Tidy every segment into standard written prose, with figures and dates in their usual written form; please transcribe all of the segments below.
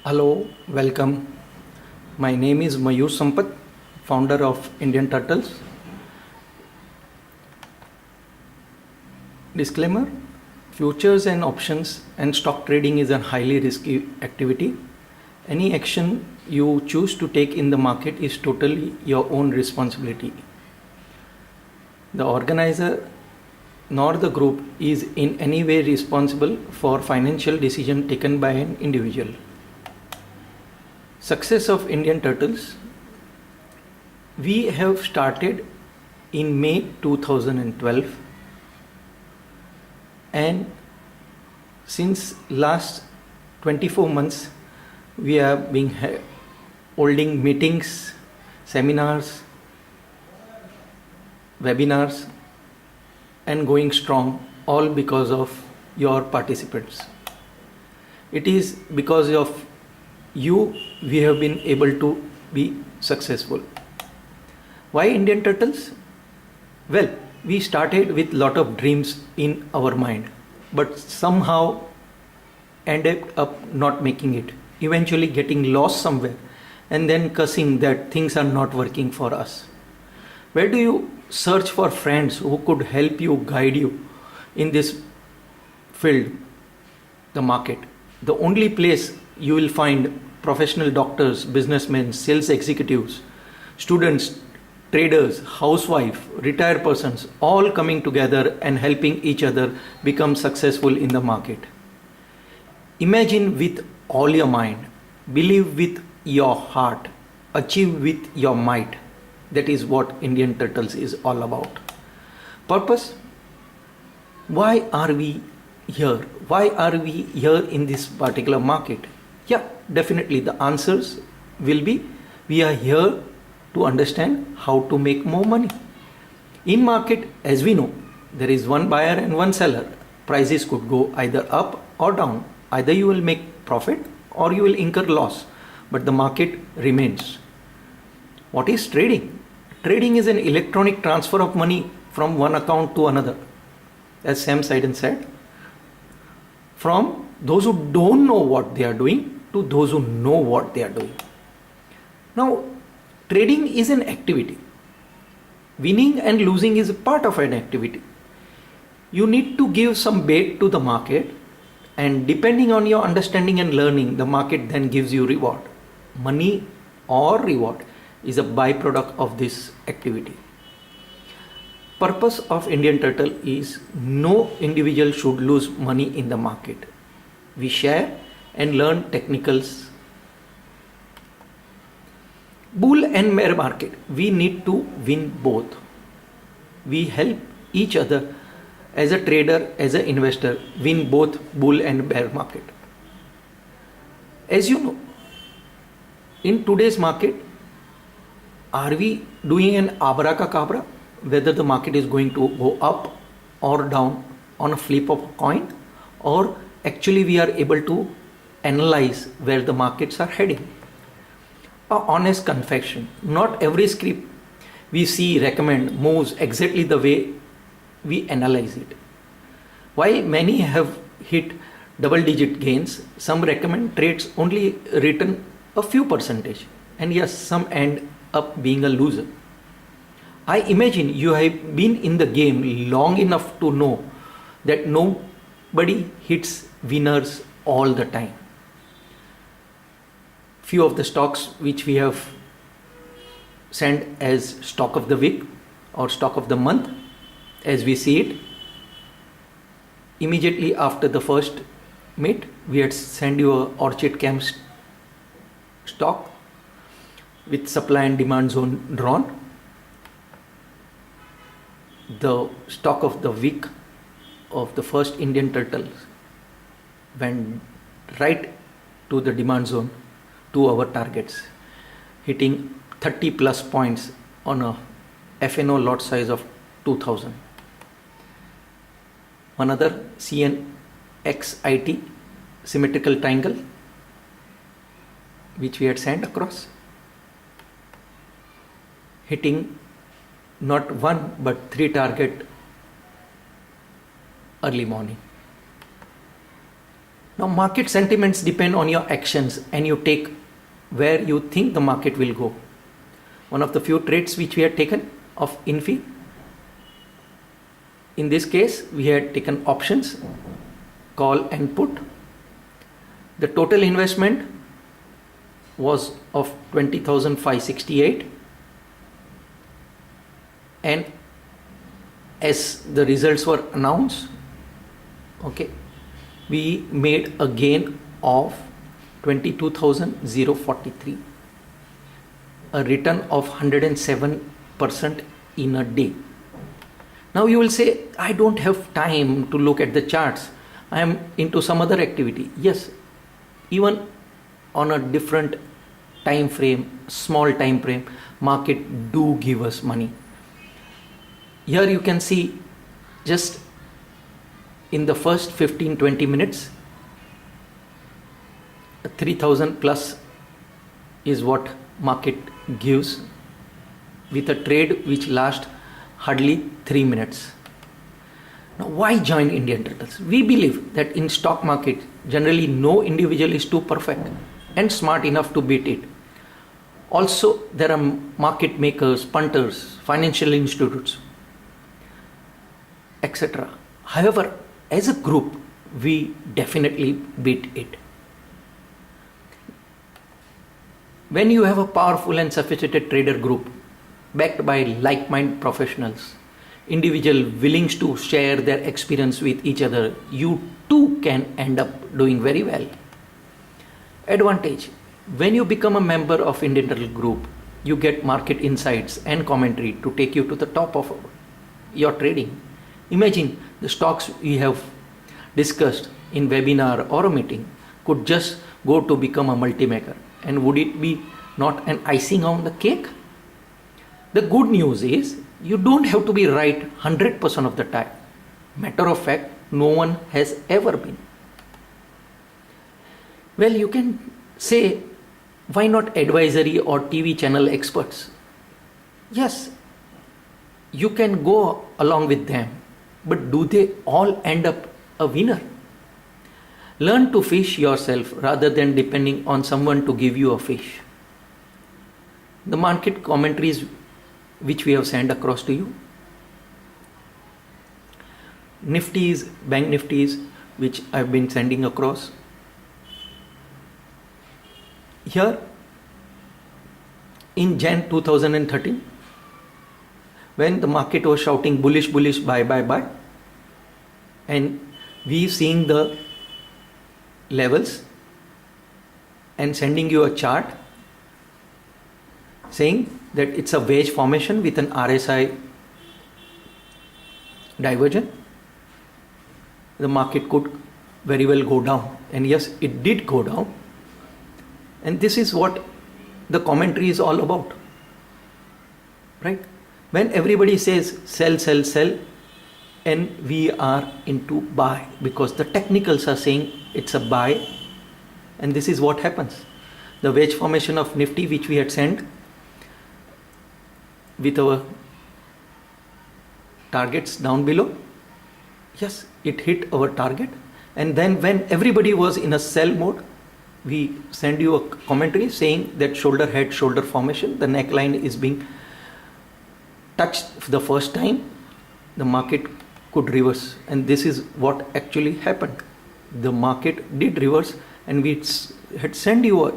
Hello, welcome. My name is Mayur Sampath, founder of Indian Turtles. Disclaimer: futures and options and stock trading is a highly risky activity. Any action you choose to take in the market is totally your own responsibility. The organizer nor the group is in any way responsible for financial decision taken by an individual. Success of Indian Turtles. We have started in May 2012, and since last 24 months we have been holding meetings, seminars, webinars and going strong, all because of your participants. It is because of you we have been able to be successful. Why Indian Turtles? Well, we started with lot of dreams in our mind, but somehow ended up not making it, eventually getting lost somewhere and then cursing that things are not working for us. Where do you search for friends who could help you, guide you in this field, the market? The only place you will find professional doctors, businessmen, sales executives, students, traders, housewife, retired persons, all coming together and helping each other become successful in the market. Imagine with all your mind, believe with your heart, achieve with your might. That is what Indian Turtles is all about. Purpose? Why are we here? Why are we here in this particular market? Yeah, definitely the answers will be, we are here to understand how to make more money. In market, as we know, there is one buyer and one seller. Prices could go either up or down. Either you will make profit or you will incur loss, but the market remains. What is trading? Trading is an electronic transfer of money from one account to another. As Sam Seiden said, from those who don't know what they are doing to those who know what they are doing. Now, trading is an activity. Winning and losing is a part of an activity. You need to give some bait to the market, and depending on your understanding and learning, the market then gives you reward. Money or reward is a byproduct of this activity. Purpose of Indian Turtle is no individual should lose money in the market. We share and learn technicals. Bull and bear market, we need to win both. We help each other as a trader, as an investor, win both bull and bear market. As you know, in today's market, are we doing an abracadabra, whether the market is going to go up or down on a flip of a coin, or actually we are able to analyze where the markets are heading? A honest confession, not every script we see recommend moves exactly the way we analyze it. While many have hit double digit gains, some recommend trades only return a few percentage, and yes, some end up being a loser. I imagine you have been in the game long enough to know that nobody hits winners all the time. Few of the stocks which we have sent as stock of the week or stock of the month, as we see it, immediately after the first meet, we had sent you a Orchid Camp stock with supply and demand zone drawn. The stock of the week of the first Indian Turtle went right to the demand zone, to our targets, hitting 30 plus points on a FNO lot size of 2000. Another CNXIT symmetrical triangle which we had sent across, hitting not one but three target early morning. Now, market sentiments depend on your actions and you take where you think the market will go. One of the few trades which we had taken of Infi, in this case, we had taken options, call and put. The total investment was of 20,568, and as the results were announced, okay, we made a gain of 22,043, a return of 107% in a day. Now you will say, I don't have time to look at the charts, I am into some other activity. Yes, even on a different time frame, small time frame, market do give us money. Here you can see, just in the first 15-20 minutes, 3,000 plus is what market gives with a trade which lasts hardly 3 minutes. Now, why join Indian Turtles? We believe that in stock market, generally no individual is too perfect and smart enough to beat it. Also, there are market makers, punters, financial institutes, etc. However, as a group, we definitely beat it. When you have a powerful and sophisticated trader group backed by like-minded professionals, individual willing to share their experience with each other, you too can end up doing very well. Advantage: when you become a member of Indian Turtle Group, you get market insights and commentary to take you to the top of your trading. Imagine the stocks we have discussed in webinar or a meeting could just go to become a multi-maker, and would it be not an icing on the cake? The good news is you don't have to be right 100% of the time. Matter of fact, no one has ever been. Well, you can say, why not advisory or TV channel experts? Yes, you can go along with them, but do they all end up a winner? Learn to fish yourself rather than depending on someone to give you a fish. The market commentaries which we have sent across to you, Nifties, Bank Nifties, which I have been sending across. Here, in Jan 2013, when the market was shouting bullish, bullish, buy, buy, buy, and we seeing the levels and sending you a chart saying that it's a wedge formation with an RSI divergence, the market could very well go down. And yes, it did go down. And this is what the commentary is all about, right? When everybody says sell, sell, sell, and we are into buy because the technicals are saying it's a buy, and this is what happens. The wedge formation of Nifty which we had sent with our targets down below, yes, it hit our target, and then when everybody was in a sell mode, we send you a commentary saying that shoulder head shoulder formation, the neckline is being touched for the first time, the market could reverse, and this is what actually happened. The market did reverse, and we had sent you a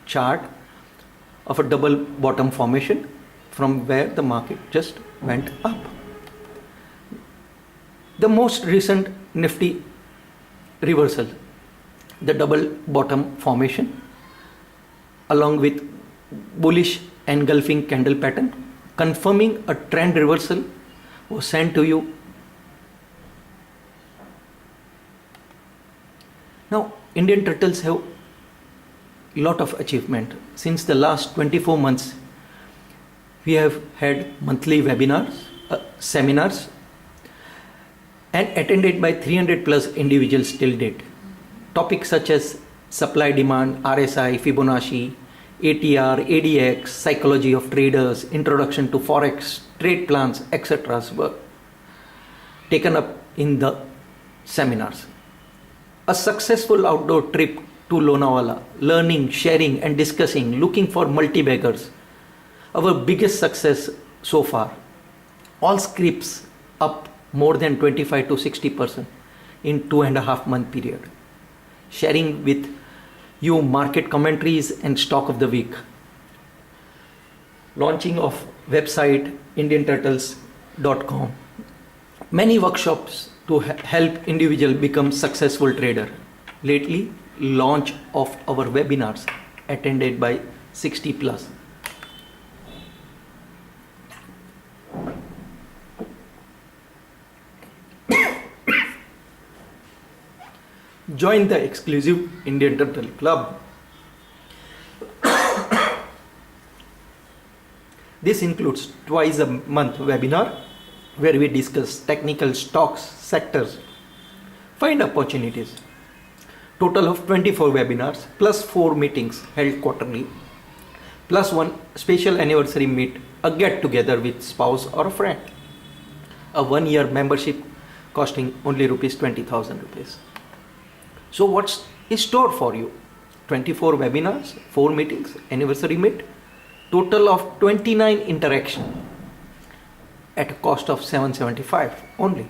chart of a double bottom formation from where the market just went up. The most recent Nifty reversal, the double bottom formation along with bullish engulfing candle pattern confirming a trend reversal, was sent to you. Now, Indian Turtles have a lot of achievement. Since the last 24 months, we have had monthly webinars, seminars, and attended by 300 plus individuals till date. Topics such as supply demand, RSI, Fibonacci, ATR, ADX, psychology of traders, introduction to forex, trade plans, etc. were taken up in the seminars. A successful outdoor trip to Lonavala, learning, sharing, and discussing, looking for multi-baggers. Our biggest success so far. All scripts up more than 25 to 60% in 2.5 month period. Sharing with you market commentaries and stock of the week. Launching of website indianturtles.com. Many workshops to help individual become successful trader. Lately, launch of our webinars attended by 60 plus. Join the exclusive Indian Turtle Club. This includes twice a month webinar where we discuss technical stocks, sectors, find opportunities. Total of 24 webinars plus 4 meetings held quarterly plus one special anniversary meet, a get together with spouse or a friend. A 1-year membership costing only rupees 20,000 rupees. So what's in store for you? 24 webinars, 4 meetings, anniversary meet, total of 29 interaction at a cost of 775 only.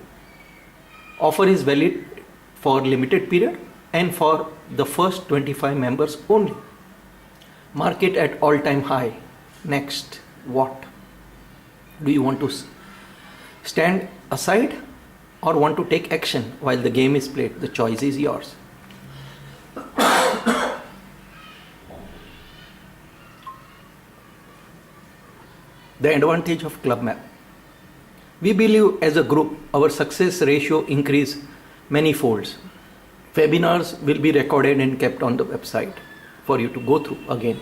Offer is valid for limited period and for the first 25 members only. Market at all-time high. Next, what? Do you want to stand aside or want to take action while the game is played? The choice is yours. The advantage of Club Map. We believe as a group our success ratio increase many folds. Webinars will be recorded and kept on the website for you to go through again.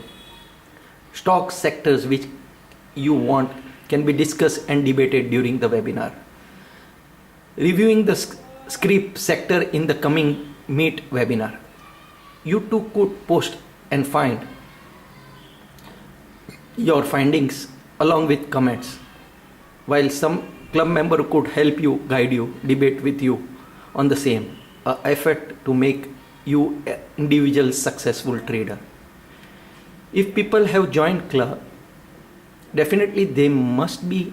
Stock sectors which you want can be discussed and debated during the webinar. Reviewing the script sector in the coming meet webinar. You too could post and find your findings along with comments, while some club member could help you, guide you, debate with you on the same, effort to make you an individual successful trader. If people have joined club, definitely there must be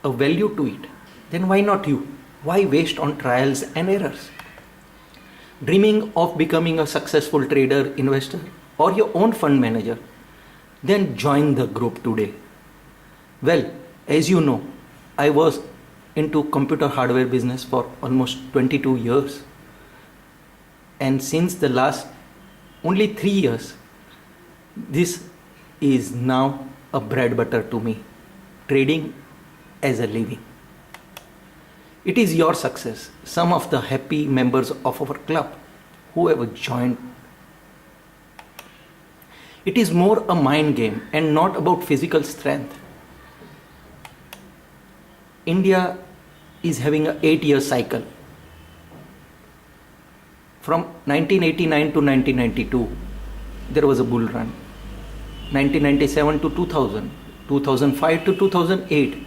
a value to it. Then why not you? Why waste on trials and errors? Dreaming of becoming a successful trader, investor, or your own fund manager? Then join the group today. Well, as you know, I was into computer hardware business for almost 22 years. And since the last only 3 years, this is now a bread butter to me. Trading as a living. It is your success. Some of the happy members of our club who have joined. It is more a mind game and not about physical strength. India is having an 8-year cycle. From 1989 to 1992, there was a bull run. 1997 to 2000, 2005 to 2008,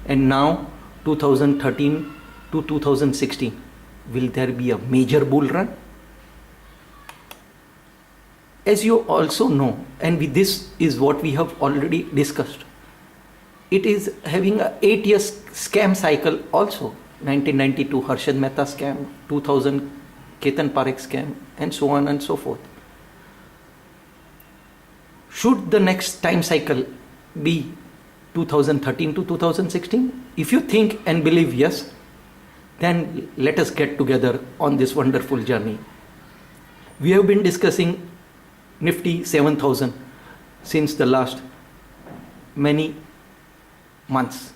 and now 2013 to 2016. Will there be a major bull run? As you also know, and this is what we have already discussed, it is having a 8-year scam cycle also. 1992 Harshad Mehta scam, 2000 Ketan Parekh scam, and so on and so forth. Should the next time cycle be 2013 to 2016? If you think and believe yes, then let us get together on this wonderful journey. We have been discussing Nifty 7000 since the last many months,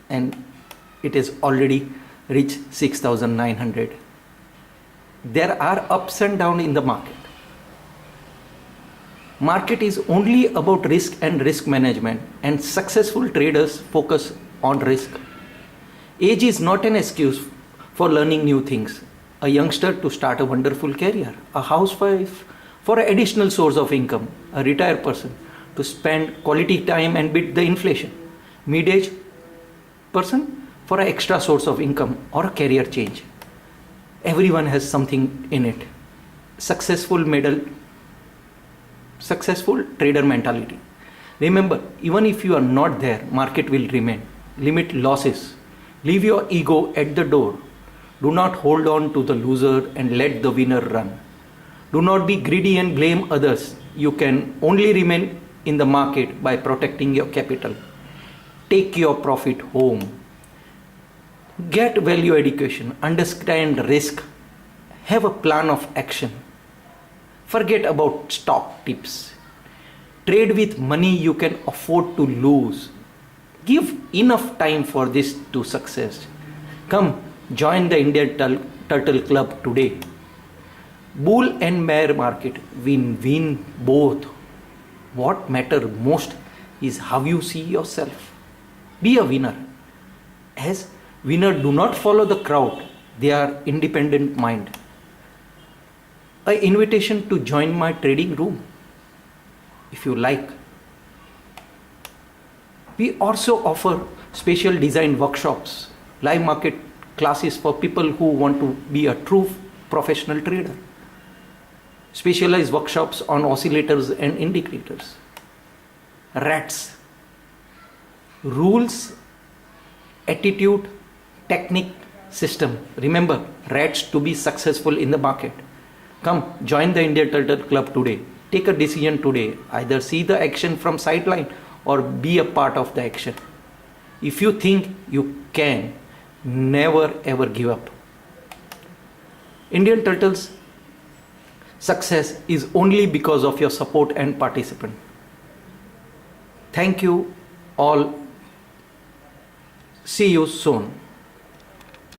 and it has already reached 6,900. There are ups and downs in the market. Market is only about risk and risk management, and successful traders focus on risk. Age is not an excuse for learning new things. A youngster to start a wonderful career, a housewife for an additional source of income, a retired person to spend quality time and beat the inflation, mid-age person for an extra source of income or a career change. Everyone has something in it. Successful trader mentality. Remember, even if you are not there, market will remain. Limit losses. Leave your ego at the door. Do not hold on to the loser and let the winner run. Do not be greedy and blame others. You can only remain in the market by protecting your capital. Take your profit home. Get value education. Understand risk. Have a plan of action. Forget about stock tips. Trade with money you can afford to lose. Give enough time for this to success. Come, join the Indian Turtle Club today. Bull and bear market, win both. What matters most is how you see yourself. Be a winner. As winners do not follow the crowd, they are independent mind. An invitation to join my trading room, if you like. We also offer special design workshops, live market classes for people who want to be a true professional trader. Specialized workshops on oscillators and indicators. RATs. Rules, attitude, technique, system. Remember, RATs to be successful in the market. Come, join the Indian Turtle Club today. Take a decision today. Either see the action from sideline or be a part of the action. If you think you can, never ever give up. Indian Turtles' success is only because of your support and participation. Thank you all. See you soon.